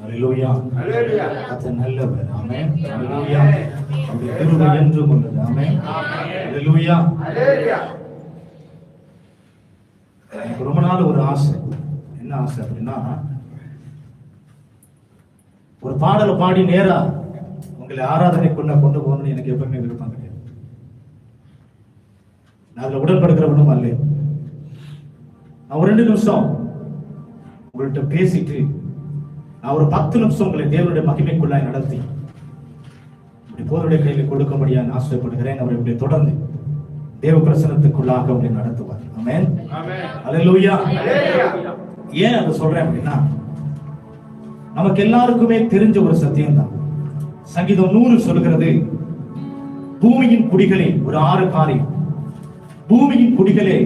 அல்லேலூயா. கர்த்தர் நல்லவர். ஆமென். அல்லேலூயா. அவருடைய கிருபை என்றும் உள்ளது. ஆமென். அல்லேலூயா. எனக்கு ரொம்ப நாள் ஒரு ஆசை. என்ன ஆசை அப்படின்னா, ஒரு பாடலை பாடி நேரா உங்களை ஆராதனைக்குள்ள கொண்டு போகணும்னு எனக்கு எப்பவுமே விருப்பம் கிடையாது. நான் அதுல உடன்படுகிறவனும் அல்ல. நான் ஒரு 2 நிமிஷம் உங்கள்கிட்ட பேசிட்டு நான் ஒரு 10 நிமிஷம் உங்களை தேவனுடைய மகிமைக்குள்ளாய் நடத்தி போதனுடைய கையில் கொடுக்கும்படியாக ஆசைப்படுகிறேன். அவர் இப்படி தொடர்ந்து தேவ பிரசனத்துக்குள்ளாக அப்படி நடத்துவார். ஆமென். அல்லேலூயா. ஏன் அதை சொல்றேன் அப்படின்னா, நமக்கு எல்லாருக்குமே தெரிஞ்ச ஒரு சத்தியம் தான். சங்கீதம் 100 சொல்கிறது, பூமியின் குடிகளே, ஒரு 6 காரியம். பூமியின் குடிகளே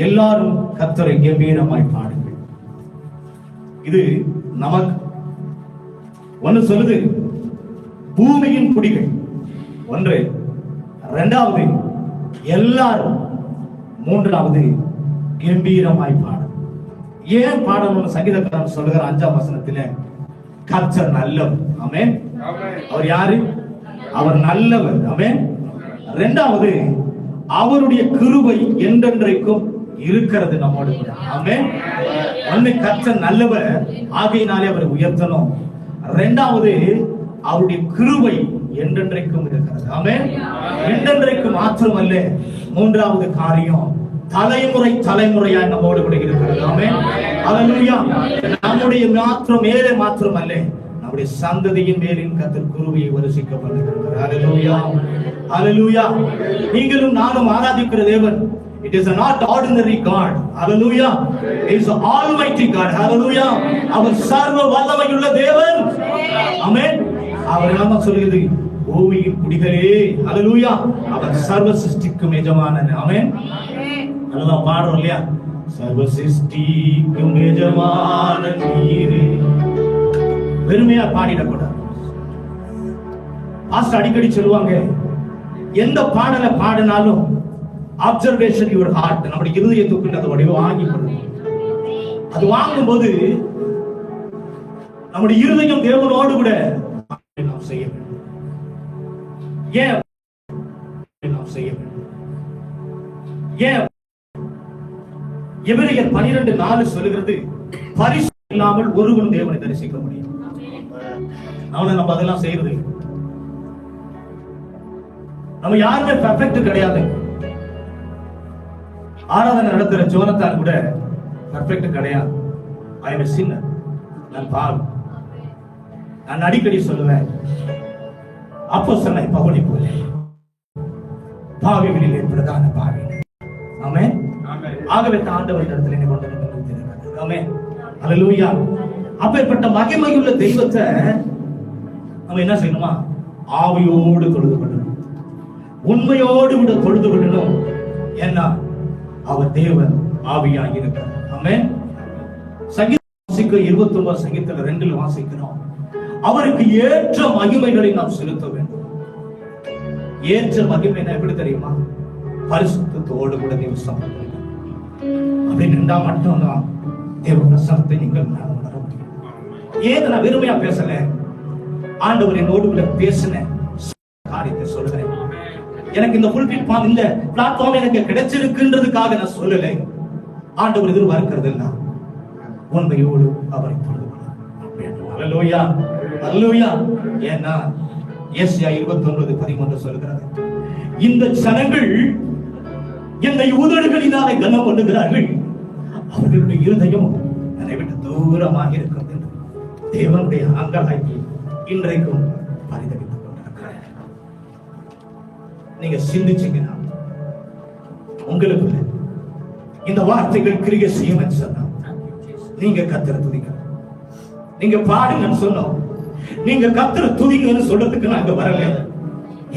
எல்லாரும் கர்த்தரை கம்பீரமாய் பாடுங்கள். இது நமக்கு ஒன்னு சொல்லுது, பூமியின் குடிகள் ஒன்று. 2வது எல்லாரும். 3வது கம்பீரமாய் பாடும். ஏன் பாடணும்னு சங்கீதக்காரன் சொல்லுகிற 5ஆம் வசனத்திலே, கர்த்தர் நல்லவர். ஆமென். அவர் யாரு? அவர் நல்லவர். ஆமென். 2வது அவருடைய கிருபை என்றென்றைக்கும் இருக்கிறது நம்மோடு கூட. ஆமென். ஒன்னு கர்த்தர் நல்லவர், ஆகையினாலே அவரை உயர்த்தணும். 2வது அவருடைய கிருபை என்றென்றைக்கும் இருக்கிறது. ஆமென். என்றென்றைக்கு மாத்திரமல்ல, 3வது காரியம் தலைமுறை தலைமுறையாய் நம்மோடு கூட இருக்கிறது. ஆமென். அல்லேலூயா. நம்முடைய மேலே மாத்திரமல்ல, நம்முடைய சந்ததியின் மேலின் கர்த்தர் கிருபையை வருஷிக்க பண்ணுகிறார். அல்லேலூயா. அல்லேலூயா. நீங்களும் நானும் ஆராதிக்கிற தேவன், it is not ordinary God. Hallelujah. It is almighty God. Hallelujah. அவர் சர்வ வல்லமையுள்ள தேவன். ஆமென். அவர் நாம சொல்கிறது, பூமியின் குடிகளே. ஹல்லேலூயா. அவர் சர்வ சிருஷ்டிக்கும் எஜமானன். ஆமென். அதெல்லாம் பாடுறோம் இல்லையா? சர்வ சிருஷ்டிக்கும் எஜமானன் நீரே. பெருமையா பாடிடக்கூடாது. பாஸ்டர் அடிக்கடி சொல்லுவாங்க, எந்த பாடலை பாடினாலும் அப்சர்வேஷன் யுவர் ஹார்ட், நம்முடைய இருதயத்துக்குள்ள அது வடிவம் வாங்கி கொள்ளும். அது வாங்கும் போது நம்முடைய இருதயம் தேவனோடு கூட நாம் செய்ய வேண்டும். ஏன் நாம் செய்ய வேண்டும்? ஏன் எபிரேயர் 12:4 சொல்லுகிறது, பரிசுத்தம் இல்லாமல் ஒருவனும் தேவனை தரிசிக்க முடியும். அவனை நம்ம அதெல்லாம் செய்யறது. நம்ம யாருமே பெர்ஃபெக்ட் கிடையாது. ஆராதனை நடத்துற ஜோனத்தான் கூட பெர்ஃபெக்ட் கிடையாது. I am a sinner. நான் பாவி. நான் அடிக்கடி சொல்லுவேன், அப்போஸ்தலனை பவுலை போல பாவிகளிலே பிரதான பாவி. ஆமென். ஆகவே ஆண்டவர் இடத்துல என்னை கொண்டு வந்து. ஆமென். அல்லேலூயா. அப்பேற்பட்ட மகிமையுள்ள தெய்வத்தை நம்ம என்ன செய்யணுமா? ஆவியோடு தொழுது கொள்ளணும், உண்மையோடு விட தொழுது கொள்ளணும். ஏன்னா அவர் தேவன் ஆவியாய் இருக்கிறார். ஆமென். சங்கீதம் 29 சங்கீதத்துல 2 வாசிக்கிறோம், அவருக்கு ஏற்ற மகிமைகளை நாம் செலுத்த வேண்டும். ஏற்ற மகிமை எப்படி தெரியுமா? பரிசுத்தத்தோடு கூட தேவ சமூகத்தில் அப்படி நின்றா மட்டும்தான் தேவ பிரசன்னத்தை நீங்கள் உணர முடியும். ஏன் நான் வெறுமையா பேசல, ஆண்டவர் என்னோடு கூட பேசின காரியத்தை சொல்றேன். எனக்கு இந்த புல்பிட் இந்த பிளாட்ஃபார்ம் எனக்கு கிடைச்சிருக்குன்றதுக்காக நான் சொல்லலை. ஆண்டவர் எதிர்பார்க்கிறது இல்ல, உண்மையோடு அவரை தொழுது கொள்ள. அல்லேலூயா. அல்லேலூயா. ஏன்னா ஏசாயா 29:13 சொல்கிறது, இந்த ஜனங்கள் என்னை உதடுகளினாலே கனம் பண்ணுகிறார்கள், அவர்களுடைய இருதயம் என்னை விட்டு தூரமாக இருக்கிறது. தேவனுடைய அங்கலாய்ப்பு இன்றைக்கும் பரிதவித்துக் கொண்டிருக்கிறார். நீங்க சிந்திச்சீங்கன்னா உங்களுக்கு இந்த வார்த்தைகள் கிரியை செய்யும் சொன்னா, நீங்க கர்த்தரை துதிங்க, நீங்க பாடுங்கன்னு சொன்னோம். நீங்க கர்த்தரை துதிங்கன்னு சொல்றதுக்கு நாங்க வரல.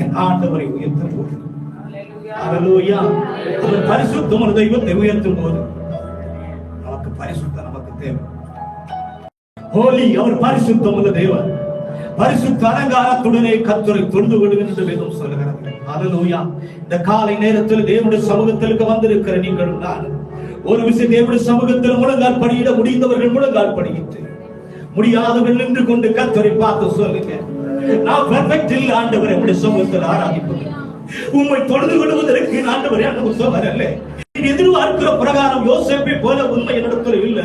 என் ஆண்டவரை உயர்த்தும் போது, அல்லேலூயா, அவர் பரிசுத்தமான தெய்வத்தை உயர்த்தும் போது நமக்கு பரிசுத்தம் நமக்கு தேவை. ஹோலி, அவர் பரிசுத்தமுள்ள தேவன். பரிசுத்த அலங்காரத்துடனே கர்த்தரை தொழுது கொள்ளுங்கள் என்று வேதம் சொல்கிறது. அல்லேலூயா. இந்த காலை நேரத்தில் தேவனுடைய சமூகத்திற்கு வந்திருக்கிற நீங்களும் நான் ஒரு விஷயம், தேவனுடைய சமூகத்தில் முழங்கால் படியிட முடிந்தவர்கள் முழங்கால் படியிட்டு, முடியாதவர்கள் நின்று கொண்டு கர்த்தரை பார்த்து சொல்லுங்க, நான் பெர்ஃபெக்ட் இல்ல ஆண்டவரே, உம்முடைய சமூகத்தில் ஆராதிப்பது உம்மை தொழுது கொள்வதற்கு ஆண்டவரே அந்த உற்சவம் வரல. நீ எதிர்பார்க்கிற பிரகாரம் யோசேப்பை போல உண்மை என்னிடத்துல இல்ல.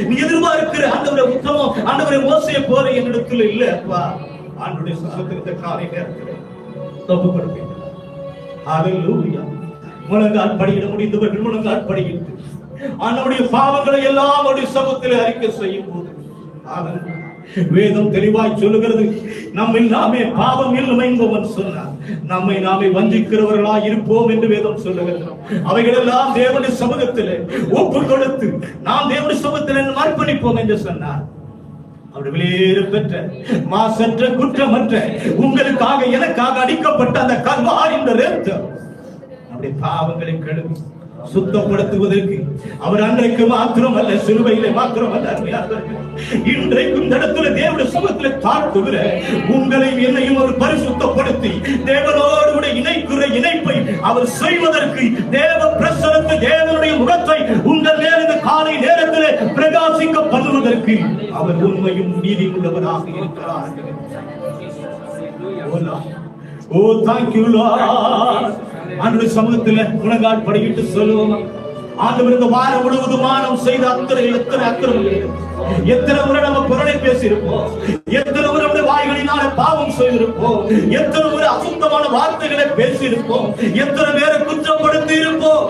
நீ எதிர்பார்க்கிற ஆண்டவரே உத்தமம் ஆண்டவரே மோசேயை போல என்னிடத்துல இல்ல. அப்பா ஆண்டவருடைய சமூகத்தில் காலை நேரத்தில் தப்பு கொடுப்பேன். ஹல்லேலூயா. முழங்கால் படியிட முடிந்தவர்கள் முழங்கால் படியிட்டு ஆண்டவருடைய பாவங்களை எல்லாம் அவருடைய சமூகத்தில் அறிக்கை செய்யும் போது வேதம் தெளிவாய் சொல்லுகிறது, நம்மை நாமே பாவம் இல்லைன்னு சொன்னார். நம்மை நாமே வஞ்சிக்கிறவர்களாய் இருப்போம் என்று வேதம் சொல்லுகிறது. அவைகளெல்லாம் தேவனுடைய சமூகத்தில் ஒப்பு கொடுத்து நாம் தேவனுடைய சமூகத்தில் அர்ப்பணிப்போம் என்று சொன்னார். அவருடைய வெளியேறு பெற்ற மாசற்ற குற்றமற்ற உங்களுக்காக எனக்காக அடிக்கப்பட்ட அந்த கல்வாரின் ரத்தம் நம்முடைய பாவங்களை கழுவி சுத்தப்படுத்துவதற்கு அவர் அன்றைக்கு மாத்திரமல்ல, சிலுவையிலே மாத்திரமல்ல, இன்றைக்கும் இந்த இடத்துல தேவனுடைய சமூகத்திலே தாழ்த்துகிற உங்களை என்னையும் ஒரு பரிசுத்தப்படுத்தி தேவனோடு இணைக்கிற இணைப்பை அவர் செய்வதற்கு தேவ பிரசனத்தை தேவனுடைய முகத்தை உங்கள் மேல் இந்த காலை நேரத்திலே பிரகாசிக்க பண்ணுவதற்கு அவர் உண்மையும் நீதி உள்ளவராக இருக்கிறார். ஓ தேங்க் யூ லார்ட். ஆண்டவருடைய சமூகத்தில் முழங்கால் படிக்கிட்டு சொல்லுவோம், ஆண்டவர் இந்த வாரம் முழுவதும் நாம் செய்த எத்தனை முறை நம்ம குரலை பேசியிருப்போம், எத்தனை முறை நம்முடைய வாய்களினால பாவம் செய்திருப்போம், எத்தனை முறை அசுத்தமான வார்த்தைகளை பேசியிருப்போம், எத்தனை பேரை குற்றப்படுத்தி இருப்போம்.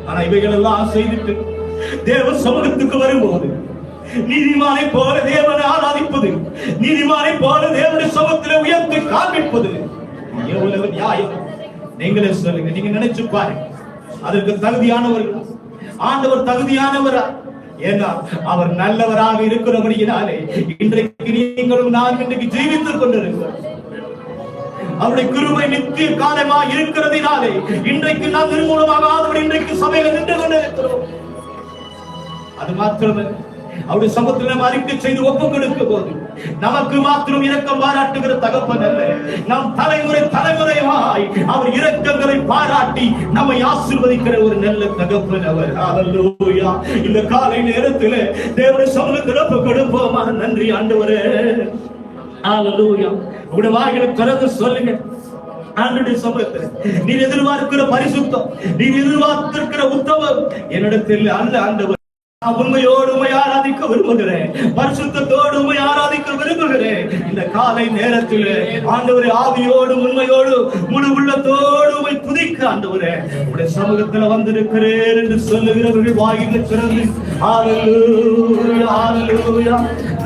ஆனா இவைகள் எல்லாம் செய்துட்டு தேவ சமூகத்துக்கு வரும்போது நீதிமானை போல தேவனை ஆராதிப்பது, நீதிமானை போல தேவனுடைய சமூகத்தில் உயர்த்தி காண்பிப்பது எவ்வளவு நியாயம்? நீங்களே சொல்லுங்க. நீங்க நினைச்சு பாருங்க, அதற்கு தகுதியானவர்கள் ஆண்டவர் தகுதியானவரா? ஏன்னா அவர் நல்லவராக இருக்கிறபடியினாலே இன்றைக்கு நீங்களும் நான் இன்றைக்கு ஜீவித்துக் கொண்டிருக்கிறோம். அவருடைய கிருபை நித்திய காலமாக இருக்கிறதினாலே இன்றைக்கு நாம் நிர்மூலமாக இன்றைக்கு சபையில் நின்று கொண்டிருக்கிறோம். அது மாத்திரமே அவருடைய சமூகத்தில் நாம் அறிக்கை செய்து ஒப்பு கொடுக்கும் போது நமக்கு மாத்திரம் இரக்கம் பாராட்டுகிற தகப்பன் அல்ல, நம் தலைமுறை தலைமுறையாய் அவர் இரக்கங்களை பாராட்டி நம்மை ஆசீர்வதிக்கிற ஒரு நல்ல தகப்பன் அவர். ஹல்லேலூயா. இந்த காலை நேரத்தில் தேவனுடைய சமூகத்தில் ஒப்பு கொடுப்போமா? நன்றி ஆண்டவரே. ஹல்லேலூயா. உங்களுடைய வாய்களை திறந்து சொல்லுங்க, ஆண்டவருடைய சமூகத்தில் நீர் எதிர்பார்க்கிற பரிசுத்தம், நீர் எதிர்பார்த்திருக்கிற உத்தமம் என்னிடத்தில் அல்ல ஆண்டவர். உண்மையோடு உண்மை ஆராதிக்க விரும்புகிறேன், பரிசுத்தத்தோடு உண்மை ஆராதிக்க விரும்புகிறேன். இந்த காலை நேரத்தில் ஆண்டவரே ஆவியோடு உண்மையோடு முழு உள்ளத்தோடு உண்மை துதிக்க ஆண்டவரே உடைய சமூகத்தில் வந்திருக்கிறேன் என்று சொல்லுகிறவர்கள் வாயில சிறந்து ஹல்லேலூயா ஹல்லேலூயா.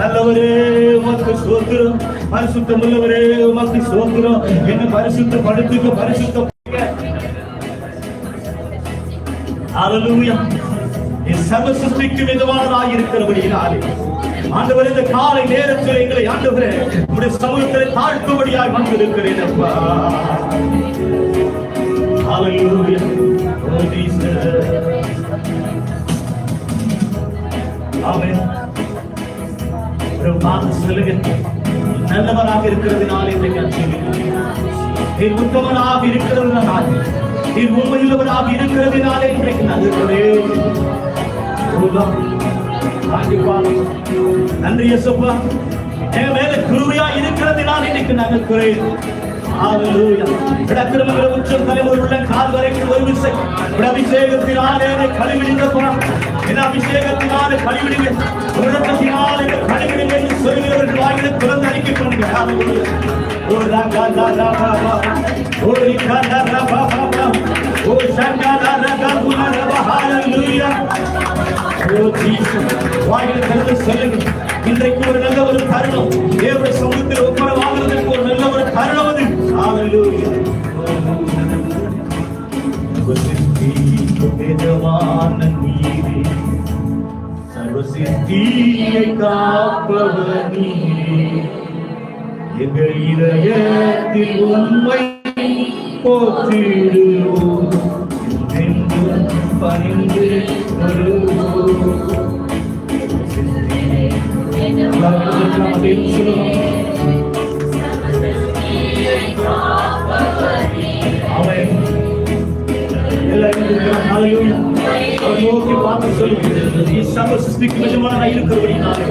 நல்லவரே உமக்கு ஸ்தோத்திரம், பரிசுத்தம் உள்ளவரே உமக்கு ஸ்தோத்திரம். என்னை பரிசுத்தப்படுத்துக, பரிசுத்தம் ஹல்லேலூயா. சர்வ சிருஷ்டிக்கு விதமானதாக இருக்கிறபடியினாலே ஆண்டவர் இந்த காலை நேரத்தில் எங்களை ஆண்டவரே உடைய சமூகத்தில் தாழ்த்தும்படியாய் வந்திருக்கிறேன் அப்பா. ஹல்லேலூயா. ஆமென். நல்லவராக இருக்கிறதுனாலே உத்தமனாக இருக்கிறதுனாலே உண்மையுள்ளவராக இருக்கிறதுனாலே இன்றைக்கு நல்லவரே நன்றி இயேசுப்பா. என் மேல கிருபையா இருக்கிறதுனால இன்னைக்கு நாங்கள் குறையும். உச்சம் தலைமுறை உள்ள கால் வரைக்கும் ஒரு விசை அபிஷேகத்தினாலே கழிவிடுங்கப்பா, என் அபிஷேகத்தினாலே கழிவிடுங்க, உலகத்தினாலே கழிவிடுங்க என்று சொல்கிறவர்கள் வாயில திறந்து அறிக்கை பண்ணுங்க. இன்றைக்கு ஒரு நல்ல ஒரு தருணம், தேவனுடைய சமூகத்தில் ஒப்பனை வாங்குறதுக்கு ஒரு நல்ல ஒரு தருணம் அது. சர்வசித்தியை காப்பவர் நீரே, எங்கள் இதயத்தில் உம்மை போற்றிடுவோம், என்றும் பணிந்து வருவோம். அவன் நோக்கி பார்த்து சொல்லுங்க, நீ சர்வ சிருஷ்டிக்கு எஜமானனாய் இருக்கிறபடினாலே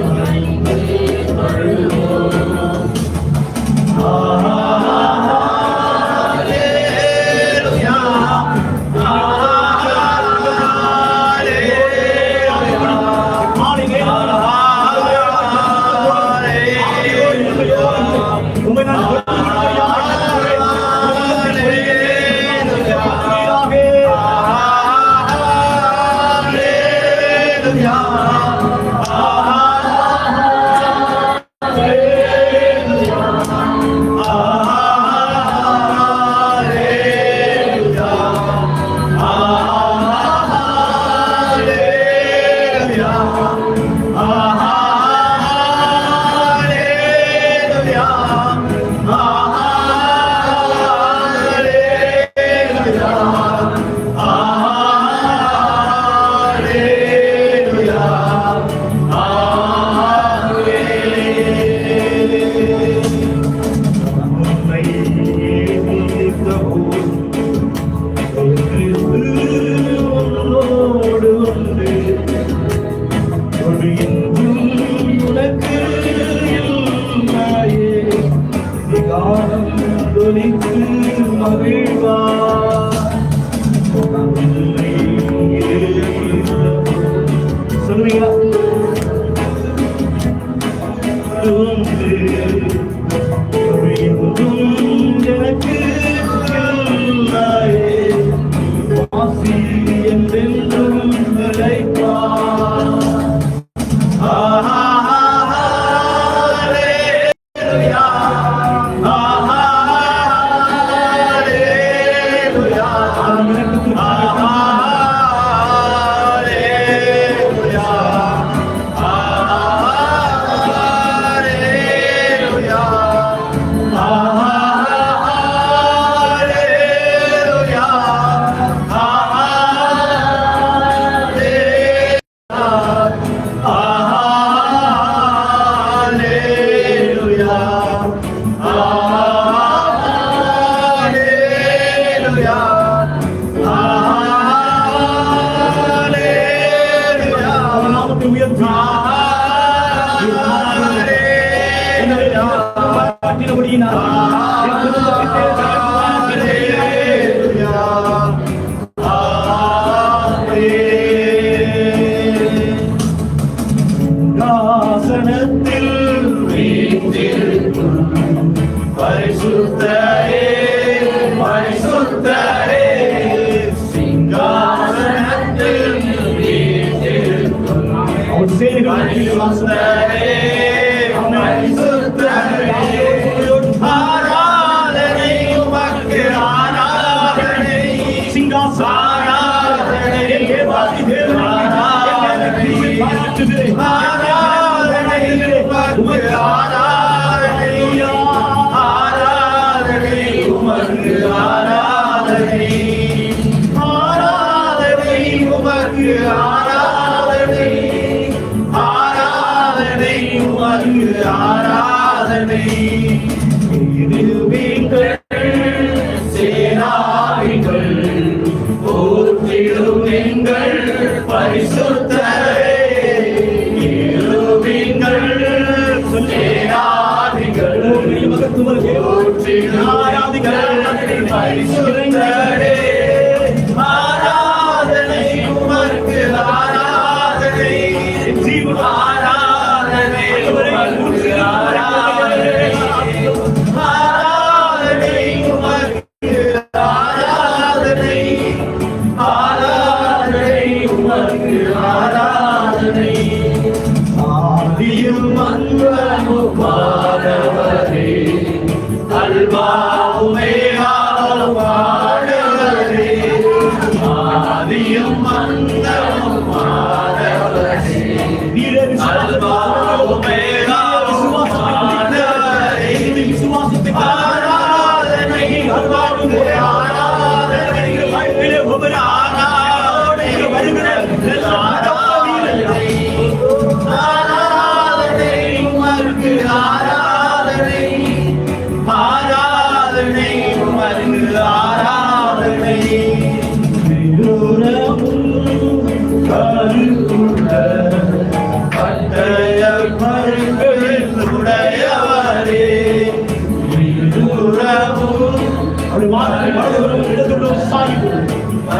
வலதுபுறம் இடதுபுறம் சாய்வு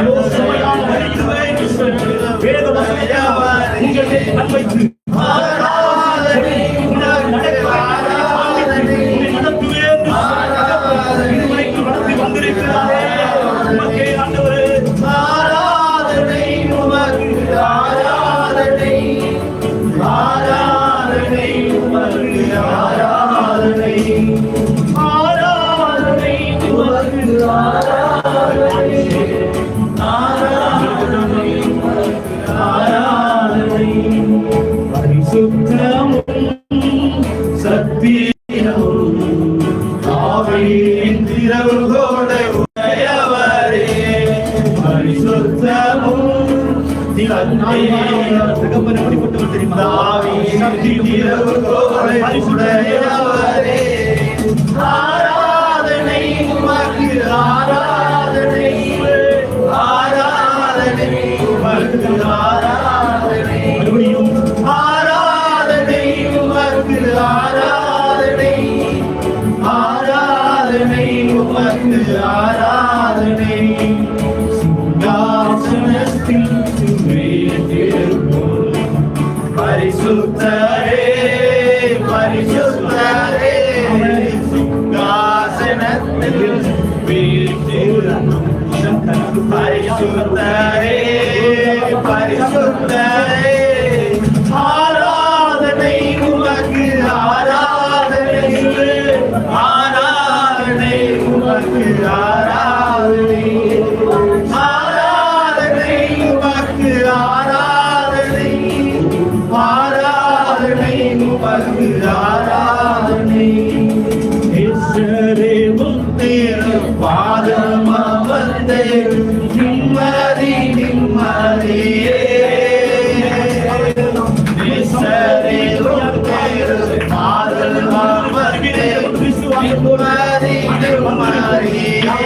யோசனையான வழியிலே வேத வசனத்தை உங்களை அன்வைத்து ஆராதனை உமக்கு ஆராதனை ஆராதனை உமக்கு ஆராதனை ஆராதனை உமக்கு ஆராதனை ஆராதனை உமக்கு ஆராதனை சிங்காசனத்தில் பரிசுத்தரே பரிசுத்தரே சிங்காசனத்தில் பரிசுத்தரே பரிசுத்தரே ஆராதனை உமக்கு ஆராதனை ஆராதனை உமக்கு ஆராதனை ஆராதனை உமக்கு ஆராதனை ஆராதனை உமக்கு ஆராதனை ஈஸ்வரே முத்தேரு பாதம் அமர்ந்தே நிம்மதி நிம்மதியே ஈஸ்வரே முத்தேரு பாதம் அமர்ந்தே நிம்மதி நிம்மதியே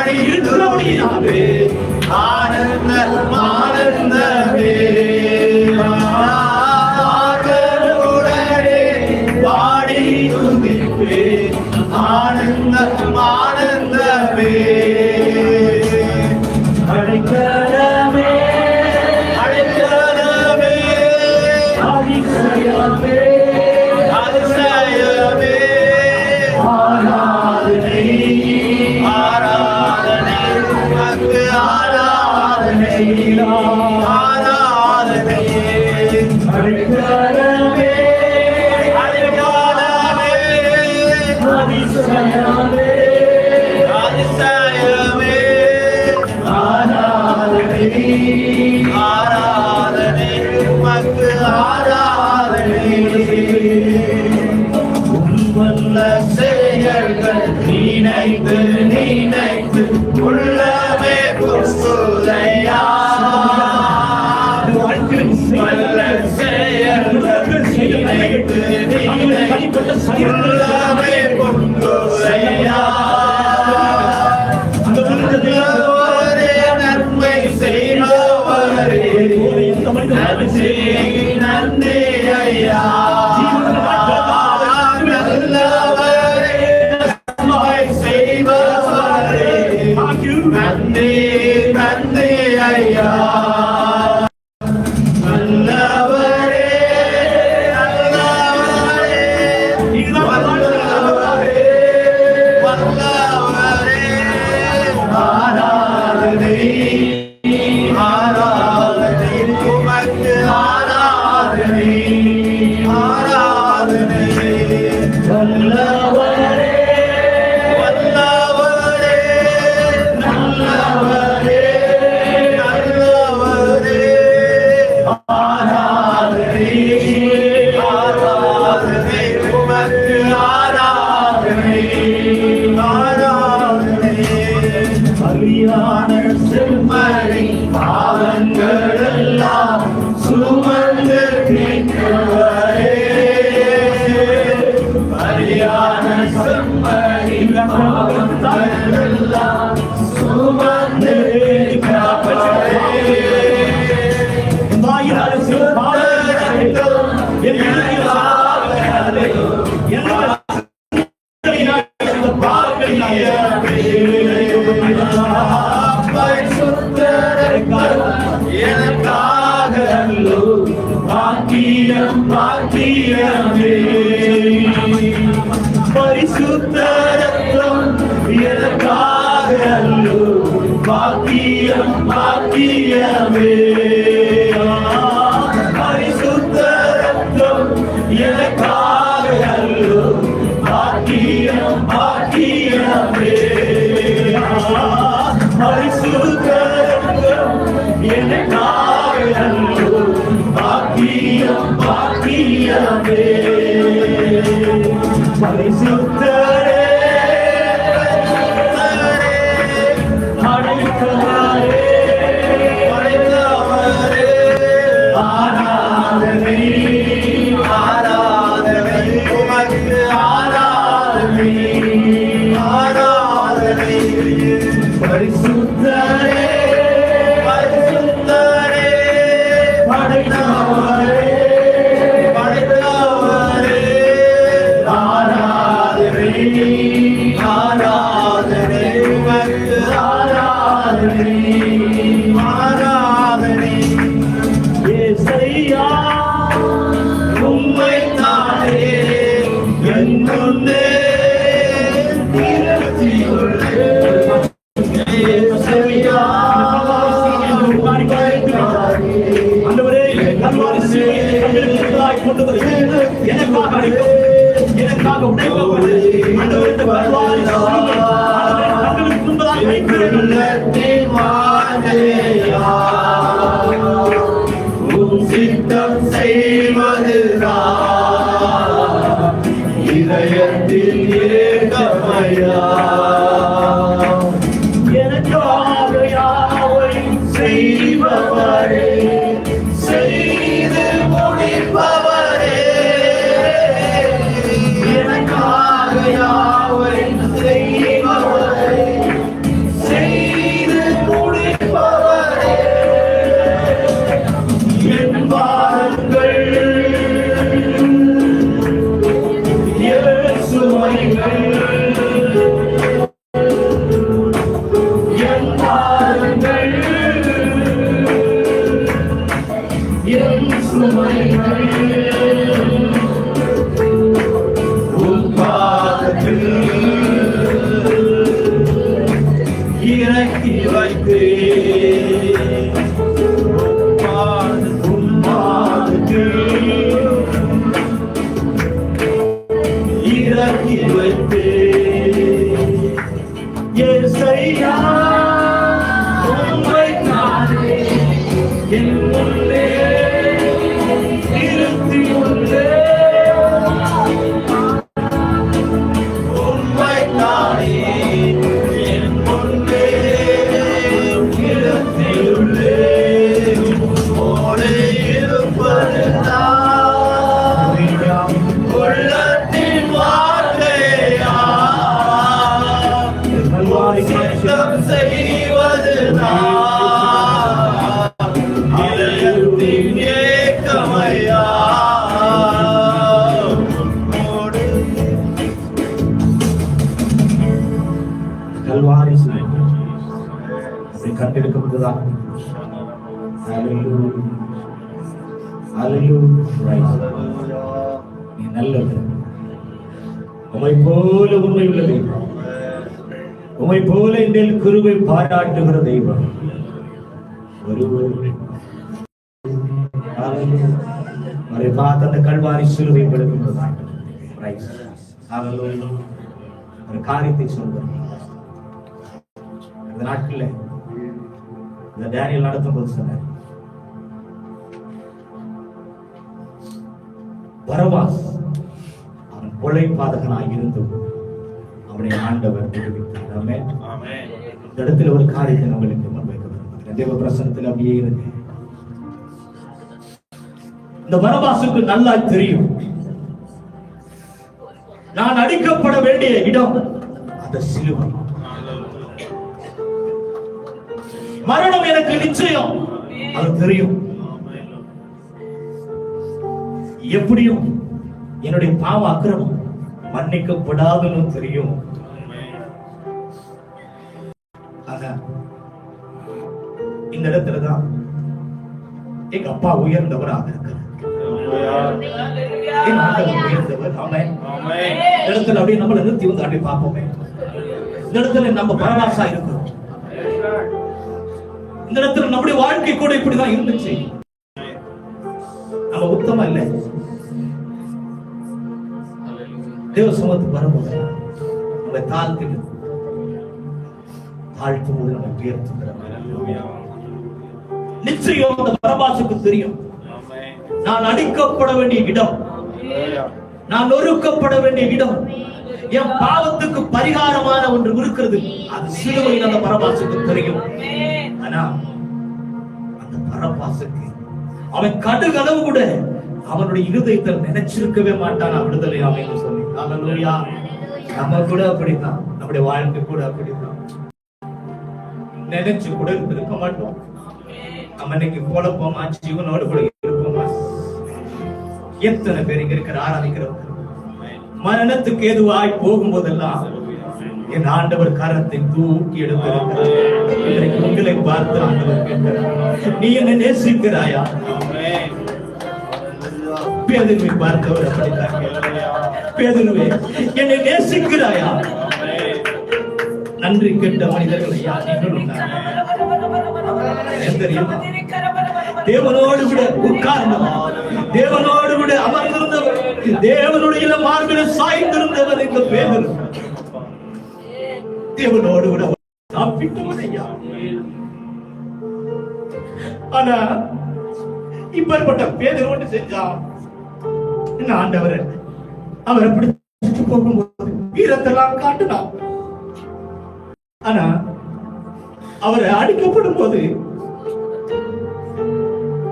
பாடிடுவே ஆனந்த ஆனந்தவே பாடிடுவே ஆனந்த ஆனந்தவே அழைக்கலமே அழைக்கலமே அதிசயமே அதிசயமே ஆராதனை ஆராதனை உமக்கு ஆராதனை ஆராதனை அழைக்கலமே அழைக்கலமே அதிசயமே அதிசயமே ஆராதனை ஆராதனை உமக்கு ஆராதனை உன்வல்ல செயல்கள் நினைத்து நினைத்து உள்ளமே புசுதையா வல்ல செயல்கள் நினைத்து நினைத்து உள்ளமே புசுதையா நன்மை செய்பவரே நன்றி ஐயா நல்லவரே செய்பவரே நன்றி நன்றி ஐயா நல்லவரே நல்லவரே வல்லவரே வல்லவரே ஆராதனை ஆராதனை உமக்கு ஆராதனை ஆராதனை வல்லவரே வல்லவரே நல்லவரே நல்லவரே ஆராதனை ஆராதனை உமக்கு ஆராதனை ஆராதனை அறியான செம்மறி பாவங்கள் எல்லாம் சுமந்து நிற்கிறவரே அறியான செம்மறி பாவங்கள் எல்லாம் சுமந்து நிற்கிறவரே வாயிலான சிவபாதங்கள் என் எனக்காக பாக்கியம் பாக்கியமே பரிசுத்த ரத்தம் எனக்காக பாக்கியம் பாக்கியமே பரிசுத்த ரத்தம் எனக்காக பாக்கியம் பாக்கியமே பரிசுத்த ரத்தம் எனக்காக பாக்கியம் பாக்கியமே பரிசுத்தரே அழைத்தவரே அழைத்தவரே ஆராதனை ஆராதனை உமக்கு ஆராதனை ஆராதனை பரிசுத்தரே பரிசுத்தரே படைத்தவரே படைத்தவரே ஆராதனை ஆராதனை உமக்கு ஆராதனை ஆராதனை இயேசையா உம்மைத்தானே என் முன்னே நிறுத்தியுள்ளேன் இயேசையா ஆண்டவரே கல்வாரி சிலுவையை கண்டெடுத்ததாய் கொண்டு வருகிறேன் எனக்காக அடிக்கும் எனக்காக உடைக்கப்பட்டு ஆண்டவரே கல்வாரி சிலுவை கண்களுக்கு முன்பதாக வைக்கிறேன் மாதேயா உம் சித்தம் செய்வதுதான் இதயத்தில் ஏகமையா எனக்காக யாவை செய்பவரே செய்து முடிப்பவரே எனக்காக யாவை செய்பவரே செய்து முடிப்பவரே என் பாருங்கள் இயேசுவைகள் இறக்கி வைத்து இறக்கி வைத்து இயேசையா உம்மைத்தானே என் முன்னே நிறுத்தியுள்ளேன் உம்மைத்தானே என் முன்னே நிறுத்தியுள்ளேன் ஓடே இருப்பதுதான் உள்ளத்தின் வார்த்தையா சித்தம் செய்வதுதான் இதயத்தின் ஏக்கமையா கல்வாரி கண்டெடுக்கப்பட்டதான் நீ நல்லது உமை போல உண்மை உள்ள தெய்வம் உமை போல இந்த கிருபை பாராட்டுகிற தெய்வம் ஒருவரை பார்த்து அந்த கல்வாரி சிலுவை படுகின்றதான் ஒரு காரியத்தை சொல்றேன். இந்த நாட்கள்ல இந்த டேனியல் நடத்தும் போது சொன்னார், பரபாஸ் அவன் கொலை பாதகனாய் இருந்தும் அவனை ஆண்டவர் விடுவித்தார். ஆமென். இந்த இடத்துல ஒரு காரியத்தை நம்மளுக்கு முன்வைக்க விரும்புகிறேன். தேவ பிரசன்னத்தில் அப்படியே இருக்கு. இந்த பரபாசுக்கு நல்லா தெரியும், நான் அடிக்கப்பட வேண்டிய இடம் அந்த சிலுவை. மரணம் எனக்கு நிச்சயம், அது தெரியும். எப்படியும் என்னுடைய பாவ அக்கிரமம் மன்னிக்கப்படாதுன்னு தெரியும். இந்த இடத்துலதான் எங்க அப்பா உயர்ந்தவராக இருக்கிறார். என் ஆண்டவர் உயர்ந்தவர். ஆமென். இந்த இடத்துல அப்படியே நம்மளை நிறுத்தி வந்து அப்படியே பார்ப்போமே. இந்த இடத்துல நம்ம பரவாசா இருக்கிறோம். இந்த இடத்துல நம்முடைய வாழ்க்கை கூட இப்படிதான் இருந்துச்சு. நம்ம உத்தமம் இல்லை. தேவ சமூகத்துக்கு வரும்போது நம்மை தாழ்த்தும் போது நம்மை உயர்த்துகிறார். நிச்சயம் அந்த பரபாசுக்கு தெரியும், நான் அடிக்கப்பட வேண்டிய இடம், நான் நொறுக்கப்பட வேண்டிய இடம், என் பாவத்துக்கு பரிகாரமான ஒன்று இருக்கிறது. அது சிலுவையில் அந்த பரபாசுக்கு தெரியும். ஆனா அந்த பரபாசுக்கு அவன் கடுகளவு கூட அவனுடைய இருதயத்தில் நினைச்சிருக்கவே மாட்டான் விடுதலை அமைன்னு சொல்லி. அல்லேலூயா. நம்ம கூட அப்படித்தான், நம்முடைய வாழ்க்கை கூட அப்படித்தான். நினைச்சு கூட இருக்க மாட்டோம். நம்ம இன்னைக்கு குழப்பமா ஜீவனோடு கூட இருப்போமா? எத்தனை பேர் இங்க இருக்கிற ஆராதிக்கிறவங்க மரணத்துக்கு ஏதுவாய் போகும்போதெல்லாம் என் ஆண்டவர் கரத்தை தூக்கி எடுத்திருக்கிறார். உங்களை பார்த்து ஆண்டவர் கேட்கிறார், நீ என்னை நேசிக்கிறாயா? பேதுருவை பார்த்தவர் அப்படித்தான் கேட்கிறார், பேதுருவே என்னை நேசிக்கிறாயா? நன்றி கெட்ட மனிதர்கள் ஐயா நீங்களும் தெரியுமா? தேவனோடு கூட உட்கார்ந்தவர், தேவனோடு கூட அமர்ந்திருந்தவர், தேவனுடைய மார்பில் சாய்ந்திருந்தவர் இந்த பேதுரு. தேவனோடு கூட சாப்பிட்டவர் ஐயா. ஆனா இப்பேற்பட்ட பேதுரு செஞ்சான் என்ன? ஆண்டவர் அவரை பிடிச்சு போகும்போது வீரத்தெல்லாம் காட்டினான். ஆனா அவரை அடிக்கப்படும் போது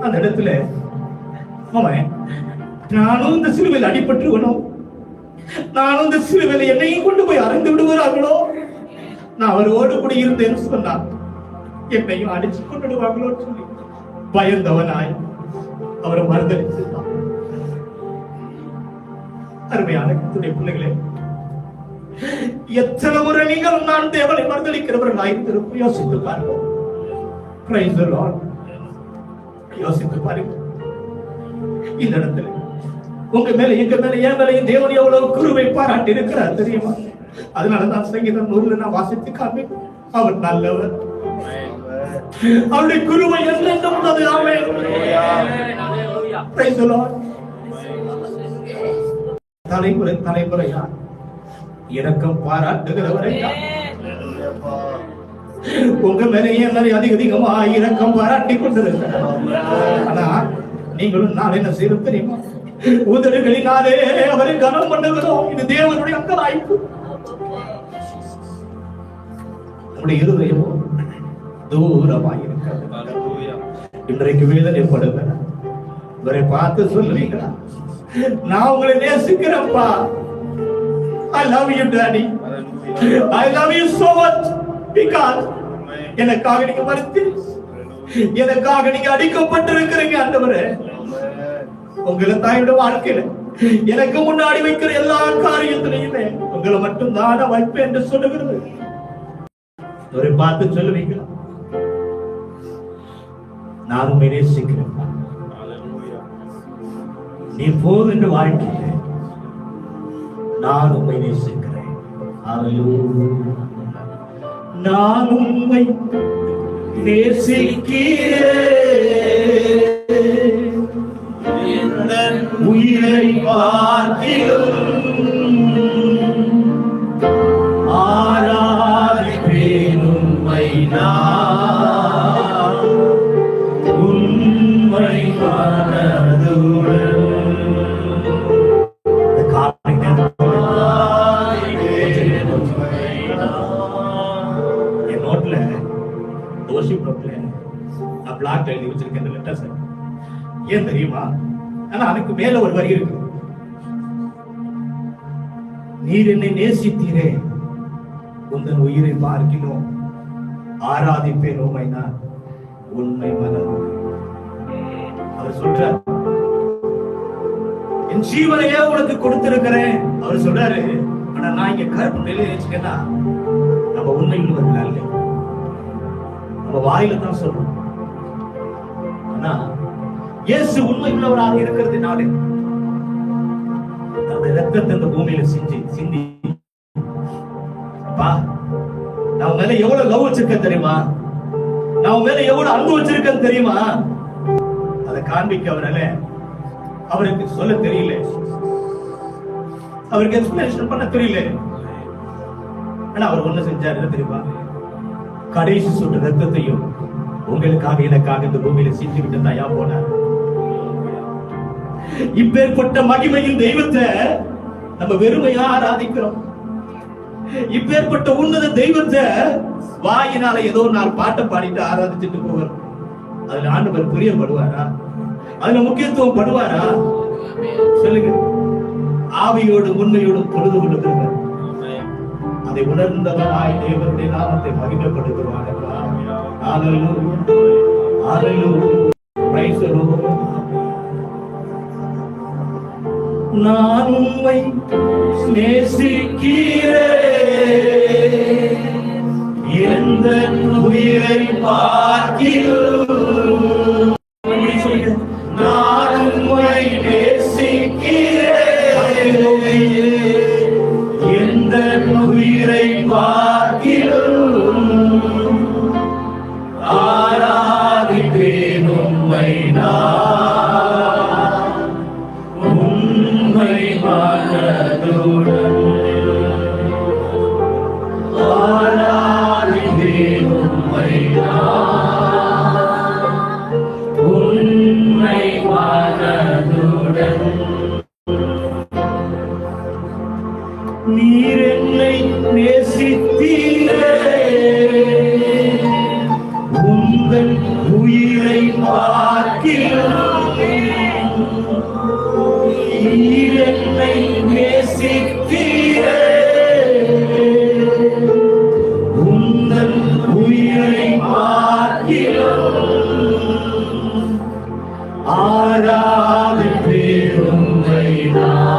அந்த இடத்துல அவன், நானும் இந்த சிலுவையில் அடிபட்டுருவனோ, நானும் இந்த சிலுவையில் என்னையும் கொண்டு போய் அறைந்து விடுவார்களோ, நான் அவரோடு கூட இருந்தேன்னு சொன்னான், என்னையும் அடிச்சு கொண்டுடுவாங்களோ சொல்லி பயந்தவனாய் அவரை மறுதளித்தான். அருமையான பிள்ளைகளே, எத்தனை முறை நீங்கள் நான் தேவனை மறுதளிக்கிறவர்களாய் திருப்பி யோசித்து பார்ப்போம். Praise the Lord. யோசித்து பாருங்க. இந்த இடத்துல உங்க மேல எங்க மேல என் மேலையும் தேவன் எவ்வளவு கிருபை பாராட்டி இருக்கிறார் தெரியுமா? அதனாலதான் சங்கீதம் 100 நான் வாசித்து காமி, அவர் நல்லவர், அவருடைய கிருபை என்றென்றும் உள்ளது. ஆமென். Praise the Lord. தலைமுறையா இரக்கம் பாராட்டுகிறவரையா உங்க மேலேயே அதிகமா இரக்கம் பாராட்டி கொண்டிருக்கிறார். ஆனா நீங்களும் நான் என்ன செய்யறது தெரியுமா? உதடுகளினாலே அவரை கனம் பண்ணுகிறோம். இது தேவனுடைய அங்கலாய்ப்பு. நம்முடைய இருதயமோ தூரமாய் இருக்கிறது. இன்றைக்கு வேதனைப்படுகிற இவரை பார்த்து சொல்லுவீங்களா, நான் உங்களை நேசிக்கிறேன்ப்பா, I love you daddy, I love you so much because எனக்காக நீங்க மரித்து, எனக்காக நீங்க அடிக்கப்பட்டிருக்கிறீங்க ஆண்டவரே. உங்களை தாயோட வாழ்க்கையில எனக்கு முன்னாடி வைக்கிற எல்லா காரியத்திலையுமே உங்களை மட்டும் தான் வைப்பேன் என்று சொல்லுகிறது. ஒரு பார்த்து சொல்லுவீங்களா, நான் உண்மை நேசிக்கிறேன், நீ போது என்று வாழ்க்கையில நான் உண்மை நேசிக்கிறேன், நான் உண்மை நேசிக்கிறேன், உயிரை பார்த்திலும் ஆராதிப்பேன் உம்மை நான், உண்மை மனதுடன். என் நோட்ல தோஷிப் நோட்ல நான் பிளாக் எழுதி வச்சிருக்கேன் இந்த லெட்டர்ஸ். ஏன் தெரியுமா? ஆனா அதுக்கு மேல ஒரு வரி இருக்கு, நீர் என்னை நேசித்தீரே, உந்தன் உயிரை பார்க்கிறோம் ஆராதிப்பேன் உம்மை நான், உண்மை மனம். அவர் சொல்றார், என் ஜீவனையே உனக்கு கொடுத்திருக்கிறேன். அவர் சொல்றாரு, ஆனா நான் இங்க கருப்பு நிலையில வச்சுக்கேன்னா நம்ம உண்மை உள்ளவர்களா இல்லை, நம்ம வாயில தான் சொல்றோம், சொன்னா, இயேசு உண்மை உள்ளவராக இருக்கிறதுனாலே அந்த ரத்தத்தை இந்த பூமியில சிந்தி அப்பா, நான் மேல எவ்வளவு லவ் வச்சிருக்கேன் தெரியுமா, நான் மேல எவ்வளவு அன்பு வச்சிருக்கேன் தெரியுமா, அதை காண்பிக்க அவருக்கு சொல்ல தெரியல, அவருக்கு எக்ஸ்பிளேஷன் பண்ண தெரியல. ஆனா அவர் ஒண்ணு செஞ்சாரு தெரியுமா, கடைசி சொட்டு ரத்தத்தையும் உங்களுக்காக எனக்காக இந்த பூமியில சிந்தி விட்டு தயா போனார். இப்பேற்பட்ட மகிமையின் தெய்வத்தை நம்ம வெறுமையா ஆராதிக்கிறோம். இப்பேற்பட்ட உன்னத தெய்வத்தை வாயினால ஏதோ நாள் பாட்டை பாடிட்டு ஆராதிச்சுட்டு போகிறோம். அதுல ஆண்டவர் பிரியப்படுவாரா? அதுல முக்கியத்துவம் படுவாரா? சொல்லுங்க. ஆவியோடும் உண்மையோடும் தொழுது கொண்டிருக்கிறார். அதை உணர்ந்தவராய் தேவனுடைய நாமத்தை மகிமைப்படுத்துவார். நான் உம்மை நேசிக்கிறேன், எந்த உயிரை பார்க்கிறேன். நான் உம்மை நேசிக்கிறேன், எந்த உயிரை பார்க்கிறேன். ஆராதிப்பேன் உம்மை நான் உண்மை மனதுடன். ஆராதிப்பேன் உம்மை நான் உண்மை மனதுடன். நீர் என்னை நேசித்தீரே, உங்கள் உயிரை பார்க்கிறேன். நீர் என்னை நேசித்தீரே, உங்கள் உயிரை பார்க்கிறேன். ஆராதிப்பேன் உம்மை நான்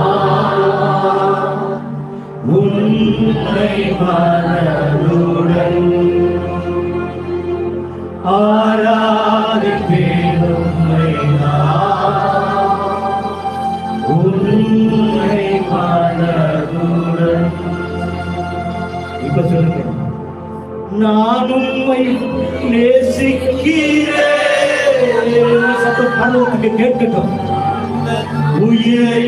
உண்மை மனதுடன். ஆராதிப்பேன் உம்மை நான் உண்மை மனதுடன். இப்ப சொல்லுங்க. நான் உம்மை நேசிக்கிறேன். சத்தம் பரலோகத்துக்கு கேட்கட்டும். உயிரை